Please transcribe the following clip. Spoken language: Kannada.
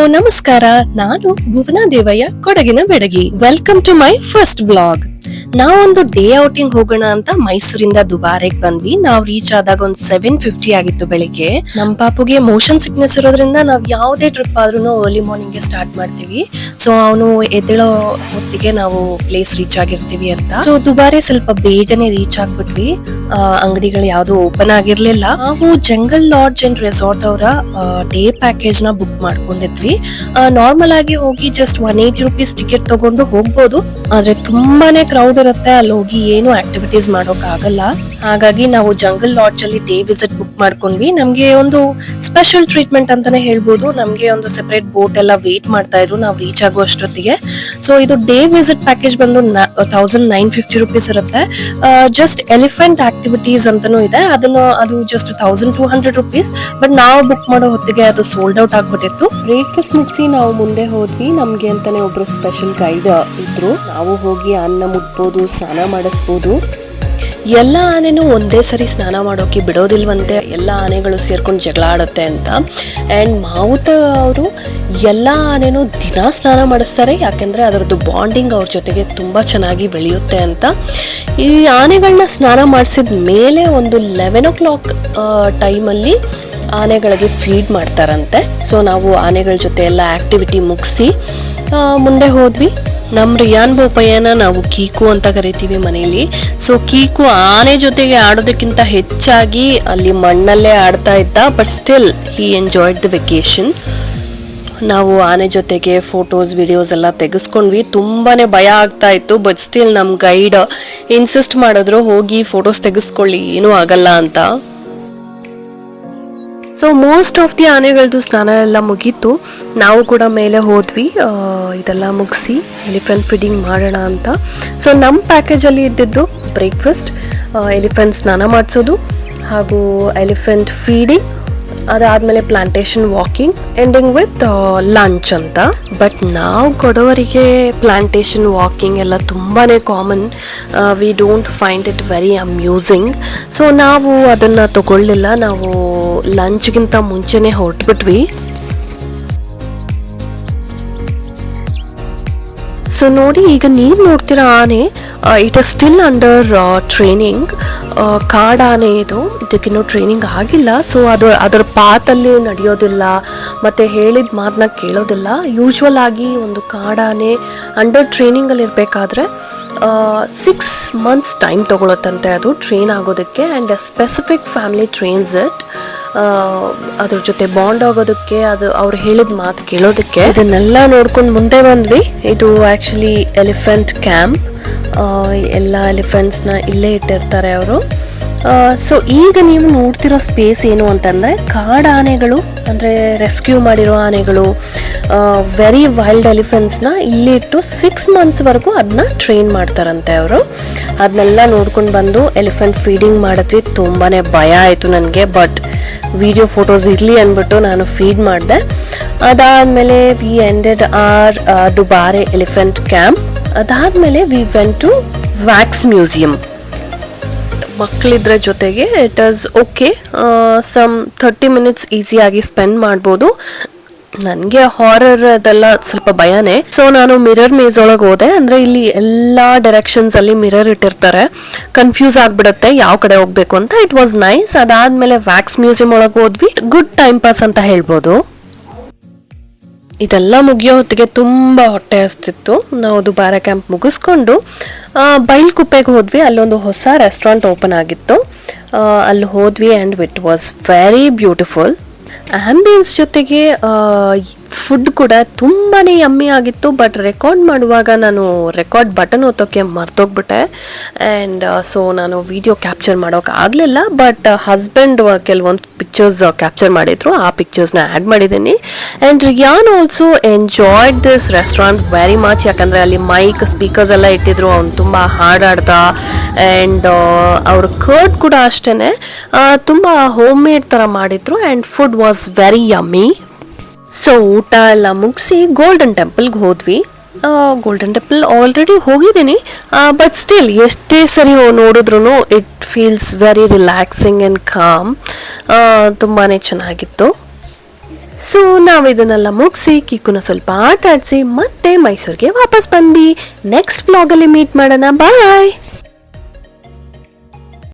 ನಮಸ್ಕಾರ. ನಾನು ಭುವನಾ ದೇವಯ್ಯ, ಕೊಡಗಿನ ಬೆಡಗಿ. Welcome to my first vlog. ನಾವೊಂದು ಡೇ ಔಟಿಂಗ್ ಹೋಗೋಣ ಅಂತ ಮೈಸೂರಿಂದ ದುಬಾರೆಗೆ ಬಂದ್ವಿ. ನಾವು ರೀಚ್ ಆದಾಗ ಒಂದು 7:50 ಆಗಿತ್ತು ಬೆಳಿಗ್ಗೆ. ನಮ್ ಪಾಪುಗೆ ಮೋಷನ್ ಸಿಕ್ನೆಸ್ ಇರೋದ್ರಿಂದ ನಾವ್ ಯಾವುದೇ ಟ್ರಿಪ್ ಆದ್ರೂ ಅರ್ಲಿ ಮಾರ್ನಿಂಗ್ ಗೆ ಸ್ಟಾರ್ಟ್ ಮಾಡ್ತೀವಿ. ಸೊ ಅವನು ಎದ್ದೇಳೋ ಹೊತ್ತಿಗೆ ನಾವು ಪ್ಲೇಸ್ ರೀಚ್ ಆಗಿರ್ತೀವಿ ಅಂತ. ಸೊ ದುಬಾರೆ ಸ್ವಲ್ಪ ಬೇಗನೆ ರೀಚ್ ಆಗ್ಬಿಟ್ವಿ. ಅಂಗಡಿಗಳು ಯಾವ್ದು ಓಪನ್ ಆಗಿರ್ಲಿಲ್ಲ. ನಾವು ಜಂಗಲ್ ಲಾಡ್ಜ್ ಅಂಡ್ ರೆಸಾರ್ಟ್ ಅವರ ಡೇ ಪ್ಯಾಕೇಜ್ ನ ಬುಕ್ ಮಾಡ್ಕೊಂಡಿದ್ವಿ. ನಾರ್ಮಲ್ ಆಗಿ ಹೋಗಿ ಜಸ್ಟ್ 180 ರೂಪೀಸ್ ಟಿಕೆಟ್ ತಗೊಂಡು ಹೋಗ್ಬೋದು. ಆದ್ರೆ ತುಂಬಾನೇ ಕ್ರೌಡ್ ಇರುತ್ತೆ. ಅಲ್ಲಿ ಹೋಗಿ ಏನು ಆಕ್ಟಿವಿಟೀಸ್ ಮಾಡೋಕ್ ಆಗಲ್ಲ. ಹಾಗಾಗಿ ನಾವು ಜಂಗಲ್ ಲಾಡ್ಜ್ ಅಲ್ಲಿ ಡೇ ವಿಸಿಟ್ ಬುಕ್ ಮಾಡ್ಕೊಂಡ್ವಿ. ನಮ್ಗೆ ಒಂದು ಸ್ಪೆಷಲ್ ಟ್ರೀಟ್ಮೆಂಟ್ ಅಂತಾನೆ ಹೇಳ್ಬೋದು. ನಮ್ಗೆ ಒಂದು ಸೆಪರೇಟ್ ಬೋಟ್ ಎಲ್ಲ ವೇಟ್ ಮಾಡ್ತಾ ಇದ್ರು ನಾವು ರೀಚ್ ಆಗುವಷ್ಟೊತ್ತಿಗೆ. ಸೊ ಇದು ಡೇ ವಿಸಿಟ್ ಪ್ಯಾಕೇಜ್ ಬಂದು 1950 ರೂಪೀಸ್ ಇರುತ್ತೆ. ಜಸ್ಟ್ ಎಲಿಫೆಂಟ್ ಆಕ್ಟಿವಿಟೀಸ್ ಅಂತಾನೂ ಇದೆ. ಅದು ಜಸ್ಟ್ 1200 ರೂಪೀಸ್. ಬಟ್ ನಾವು ಬುಕ್ ಮಾಡೋ ಹೊತ್ತಿಗೆ ಅದು ಸೋಲ್ಡ್ ಔಟ್ ಆಗ್ಬಿಟ್ಟಿತ್ತು. ಬ್ರೇಕ್ಫಾಸ್ಟ್ ಮುಗಿಸಿ ನಾವು ಮುಂದೆ ಹೋದ್ವಿ. ನಮ್ಗೆ ಅಂತಾನೆ ಒಬ್ರು ಸ್ಪೆಷಲ್ ಗೈಡ್ ಇದ್ರು. ನಾವು ಹೋಗಿ ಅನ್ನ ಮುಟ್ಬೋದು, ಸ್ನಾನ ಮಾಡಿಸ್ಬೋದು. ಎಲ್ಲ ಆನೆನೂ ಒಂದೇ ಸರಿ ಸ್ನಾನ ಮಾಡೋಕೆ ಬಿಡೋದಿಲ್ವಂತೆ. ಎಲ್ಲ ಆನೆಗಳು ಸೇರ್ಕೊಂಡು ಜಗಳ ಆಡುತ್ತೆ ಅಂತ. ಆ್ಯಂಡ್ ಮಾವುತ ಅವರು ಎಲ್ಲ ಆನೆನೂ ದಿನ ಸ್ನಾನ ಮಾಡಿಸ್ತಾರೆ. ಯಾಕೆಂದರೆ ಅದರದ್ದು ಬಾಂಡಿಂಗ್ ಅವ್ರ ಜೊತೆಗೆ ತುಂಬ ಚೆನ್ನಾಗಿ ಬೆಳೆಯುತ್ತೆ ಅಂತ. ಈ ಆನೆಗಳನ್ನ ಸ್ನಾನ ಮಾಡಿಸಿದ ಮೇಲೆ ಒಂದು 11 o'clock ಟೈಮಲ್ಲಿ ಆನೆಗಳಿಗೆ ಫೀಡ್ ಮಾಡ್ತಾರಂತೆ. ಸೊ ನಾವು ಆನೆಗಳ ಜೊತೆ ಎಲ್ಲ ಆಕ್ಟಿವಿಟಿ ಮುಗಿಸಿ ಮುಂದೆ ಹೋದ್ವಿ. ನಮ್ಮ ರಿಯಾನ್ ಬೋಪಯ್ಯನ ನಾವು ಕೀಕು ಅಂತ ಕರಿತೀವಿ ಮನೆಯಲ್ಲಿ. ಸೊ ಕೀಕು ಆನೆ ಜೊತೆಗೆ ಆಡೋದಕ್ಕಿಂತ ಹೆಚ್ಚಾಗಿ ಅಲ್ಲಿ ಮಣ್ಣಲ್ಲೇ ಆಡ್ತಾ ಇದ್ದ. But still he enjoyed the vacation. ನಾವು ಆನೆ ಜೊತೆಗೆ ಫೋಟೋಸ್ ವಿಡಿಯೋಸ್ ಎಲ್ಲ ತೆಗೆಸ್ಕೊಂಡ್ವಿ. ತುಂಬಾನೇ ಭಯ ಆಗ್ತಾ ಇತ್ತು. ಬಟ್ ಸ್ಟಿಲ್ ನಮ್ಮ ಗೈಡ್ ಇನ್ಸಿಸ್ಟ್ ಮಾಡಿದ್ರು, ಹೋಗಿ ಫೋಟೋಸ್ ತೆಗೆಸ್ಕೊಳ್ಳಿ, ಏನೂ ಆಗಲ್ಲ ಅಂತ. ಸೊ ಮೋಸ್ಟ್ ಆಫ್ ದಿ ಆನೆಗಳದ್ದು ಸ್ನಾನ ಎಲ್ಲ ಮುಗೀತು. ನಾವು ಕೂಡ ಮೇಲೆ ಹೋದ್ವಿ ಇದೆಲ್ಲ ಮುಗಿಸಿ ಎಲಿಫೆಂಟ್ ಫೀಡಿಂಗ್ ಮಾಡೋಣ ಅಂತ. ಸೊ ನಮ್ಮ ಪ್ಯಾಕೇಜಲ್ಲಿ ಇದ್ದಿದ್ದು ಬ್ರೇಕ್ಫಾಸ್ಟ್, ಎಲಿಫೆಂಟ್ ಸ್ನಾನ ಮಾಡಿಸೋದು ಹಾಗೂ ಎಲಿಫೆಂಟ್ ಫೀಡಿಂಗ್, ಅದಾದಮೇಲೆ plantation walking, ending with lunch ಅಂತ. ಬಟ್ ನಾವು ಕೊಡೋವರಿಗೆ ಪ್ಲಾಂಟೇಶನ್ ವಾಕಿಂಗ್ ಎಲ್ಲ ತುಂಬಾ common. We don't find it very amusing. So ನಾವು ಅದನ್ನು ತಗೊಳ್ಳಿಲ್ಲ. ನಾವು ಲಂಚ್ಗಿಂತ ಮುಂಚೆನೇ ಹೊರಟ್ಬಿಟ್ವಿ. ಸೊ ನೋಡಿ, ಈಗ ನೀವು ನೋಡ್ತೀರಾ ಆನೆ, it is still under training. ಕಾಡಾನೆ ಇದಕ್ಕಿನ್ನೂ ಟ್ರೈನಿಂಗ್ ಆಗಿಲ್ಲ. ಸೊ ಅದರ ಪಾತಲ್ಲಿ ನಡೆಯೋದಿಲ್ಲ ಮತ್ತು ಹೇಳಿದ ಮಾತನ್ನ ಕೇಳೋದಿಲ್ಲ. ಯೂಶ್ವಲ್ ಆಗಿ ಒಂದು ಕಾಡಾನೆ ಅಂಡರ್ ಟ್ರೈನಿಂಗಲ್ಲಿ ಇರಬೇಕಾದ್ರೆ 6 months ಟೈಮ್ ತೊಗೊಳತ್ತಂತೆ ಅದು ಟ್ರೈನ್ ಆಗೋದಕ್ಕೆ. And specific family trains it. ಅದ್ರ ಜೊತೆ ಬಾಂಡ್ ಆಗೋದಕ್ಕೆ, ಅದು ಅವ್ರು ಹೇಳಿದ ಮಾತು ಕೇಳೋದಕ್ಕೆ. ಇದನ್ನೆಲ್ಲ ನೋಡ್ಕೊಂಡು ಮುಂದೆ ಬಂದ್ವಿ. ಇದು ಆ್ಯಕ್ಚುಲಿ ಎಲಿಫೆಂಟ್ ಕ್ಯಾಂಪ್. ಎಲ್ಲ ಎಲಿಫೆಂಟ್ಸ್ನ ಇಲ್ಲೇ ಇಟ್ಟಿರ್ತಾರೆ ಅವರು. ಸೊ ಈಗ ನೀವು ನೋಡ್ತಿರೋ ಸ್ಪೇಸ್ ಏನು ಅಂತಂದರೆ, ಕಾಡಾನೆಗಳು ಅಂದರೆ ರೆಸ್ಕ್ಯೂ ಮಾಡಿರೋ ಆನೆಗಳು, ವೆರಿ ವೈಲ್ಡ್ ಎಲಿಫೆಂಟ್ಸ್ನ ಇಲ್ಲಿ ಇಟ್ಟು 6 monthsವರೆಗೂ ಅದನ್ನ ಟ್ರೈನ್ ಮಾಡ್ತಾರಂತೆ ಅವರು. ಅದನ್ನೆಲ್ಲ ನೋಡ್ಕೊಂಡು ಬಂದು ಎಲಿಫೆಂಟ್ ಫೀಡಿಂಗ್ ಮಾಡಿದ್ವಿ. ತುಂಬಾ ಭಯ ಆಯಿತು ನನಗೆ. ಬಟ್ ವಿಡಿಯೋ ಫೋಟೋಸ್ ಇರಲಿ ಅಂದ್ಬಿಟ್ಟು ನಾನು ಫೀಡ್ ಮಾಡಿದೆ. ಅದಾದಮೇಲೆ we ended our Dubare elephant camp. ಅದಾದಮೇಲೆ we went to wax museum. ಮಕ್ಕಳಿದ್ರ ಜೊತೆಗೆ it is okay. Some 30 minutes ಈಸಿಯಾಗಿ ಸ್ಪೆಂಡ್ ಮಾಡ್ಬೋದು. ನನಗೆ ಹಾರರ್ ಅದೆಲ್ಲ ಸ್ವಲ್ಪ ಭಯನೇ. ಸೊ ನಾನು ಮಿರರ್ ಮೇಜ್ ಒಳಗೆ ಹೋದೆ. ಅಂದರೆ ಇಲ್ಲಿ ಎಲ್ಲ ಡೈರೆಕ್ಷನ್ಸ್ ಅಲ್ಲಿ ಮಿರರ್ ಇಟ್ಟಿರ್ತಾರೆ, ಕನ್ಫ್ಯೂಸ್ ಆಗಿಬಿಡುತ್ತೆ ಯಾವ ಕಡೆ ಹೋಗ್ಬೇಕು ಅಂತ. It was nice. ಅದಾದಮೇಲೆ ವ್ಯಾಕ್ಸ್ ಮ್ಯೂಸಿಯಂ ಒಳಗೆ ಹೋದ್ವಿ. ಗುಡ್ ಟೈಮ್ ಪಾಸ್ ಅಂತ ಹೇಳ್ಬೋದು. ಇದೆಲ್ಲ ಮುಗಿಯೋ ಹೊತ್ತಿಗೆ ತುಂಬ ಹೊಟ್ಟೆ ಹಸ್ತಿತ್ತು. ನಾವು ದುಬಾರೆ ಕ್ಯಾಂಪ್ ಮುಗಿಸ್ಕೊಂಡು ಬೈಲ್ಕುಪ್ಪೆಗೆ ಹೋದ್ವಿ. ಅಲ್ಲೊಂದು ಹೊಸ ರೆಸ್ಟೋರೆಂಟ್ ಓಪನ್ ಆಗಿತ್ತು. ಅಲ್ಲಿ ಹೋದ್ವಿ and it was very beautiful. Ambience ಜೊತೆಗೆ ಫುಡ್ ಕೂಡ ತುಂಬಾ ಯಮ್ಮಿ ಆಗಿತ್ತು. ಬಟ್ ರೆಕಾರ್ಡ್ ಮಾಡುವಾಗ ನಾನು ರೆಕಾರ್ಡ್ ಬಟನ್ ಒತ್ತೋಕ್ಕೆ ಮರ್ತೋಗ್ಬಿಟ್ಟೆ. ಆ್ಯಂಡ್ ಸೊ ನಾನು ವಿಡಿಯೋ ಕ್ಯಾಪ್ಚರ್ ಮಾಡೋಕೆ ಆಗಲಿಲ್ಲ. ಬಟ್ ಹಸ್ಬೆಂಡ್ ಕೆಲವೊಂದು ಪಿಕ್ಚರ್ಸ್ ಕ್ಯಾಪ್ಚರ್ ಮಾಡಿದ್ರು. ಆ ಪಿಕ್ಚರ್ಸ್ನ ಆ್ಯಡ್ ಮಾಡಿದ್ದೀನಿ. And rayon also enjoyed this restaurant very much. ಯಾಕಂದರೆ ಅಲ್ಲಿ ಮೈಕ್ ಸ್ಪೀಕರ್ಸ್ ಎಲ್ಲ ಇಟ್ಟಿದ್ರು. ಅವ್ನು ತುಂಬ ಹಾಡಾಡ್ದ. ಆ್ಯಂಡ್ ಅವ್ರ ಕರ್ಡ್ ಕೂಡ ಅಷ್ಟೇ ತುಂಬ ಹೋಮ್ ಮೇಡ್ ಥರ ಮಾಡಿದ್ರು. And food was very yummy. So ಊಟ ಎಲ್ಲ ಮುಗಿಸಿ ಗೋಲ್ಡನ್ ಟೆಂಪಲ್ಗೆ ಹೋದ್ವಿ. ಗೋಲ್ಡನ್ ಟೆಂಪಲ್ ಆಲ್ರೆಡಿ ಹೋಗಿದ್ದೀನಿ. ಬಟ್ ಸ್ಟಿಲ್ ಎಷ್ಟೇ ಸರಿ ನೋಡಿದ್ರು it feels very relaxing and com. ತುಂಬಾ ಚೆನ್ನಾಗಿತ್ತು. ಸೊ ನಾವ್ ಇದನ್ನೆಲ್ಲ ಮುಗಿಸಿ ಕಿಕ್ಕುನ ಸ್ವಲ್ಪ ಆಟ ಆಡ್ಸಿ ಮತ್ತೆ ಮೈಸೂರಿಗೆ ವಾಪಸ್ ಬಂದ್ವಿ. ನೆಕ್ಸ್ಟ್ ವ್ಲಾಗ್ ಅಲ್ಲಿ ಮೀಟ್ ಮಾಡೋಣ. ಬಾಯ್.